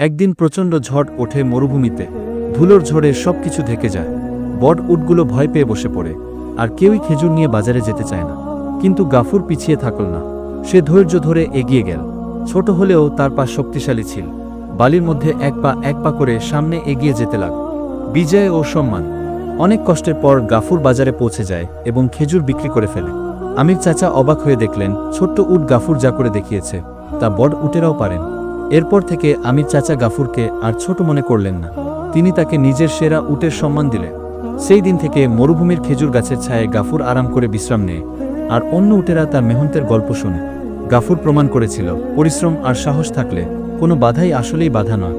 একদিন প্রচণ্ড ঝড় ওঠে মরুভূমিতে। ধুলোর ঝড়ে সবকিছু ঢেকে যায়। বট উটগুলো ভয় পেয়ে বসে পড়ে, আর কেউই খেজুর নিয়ে বাজারে যেতে চায় না। কিন্তু গাফুর পিছিয়ে থাকল না। সে ধৈর্য ধরে এগিয়ে গেল। ছোট হলেও তার পা শক্তিশালী ছিল। বালির মধ্যে এক পা করে সামনে এগিয়ে যেতে লাগল। বিজয় ও সম্মান। অনেক কষ্টের পর গাফুর বাজারে পৌঁছে যায় এবং খেজুর বিক্রি করে ফেলে। আমির চাচা অবাক হয়ে দেখলেন, ছোট্ট উট গাফুর যা করে দেখিয়েছে তা বড় উটেরাও পারেন। এরপর থেকে আমির চাচা গাফুরকে আর ছোট মনে করলেন না। তিনি তাকে নিজের সেরা উটের সম্মান দিলেন। সেই দিন থেকে মরুভূমির খেজুর গাছের ছায়ায় গাফুর আরাম করে বিশ্রাম নেয়, আর অন্য উটেরা তার মেহনতের গল্প শোনে। গাফুর প্রমাণ করেছিল, পরিশ্রম আর সাহস থাকলে কোনো বাধাই আসলেই বাধা নয়।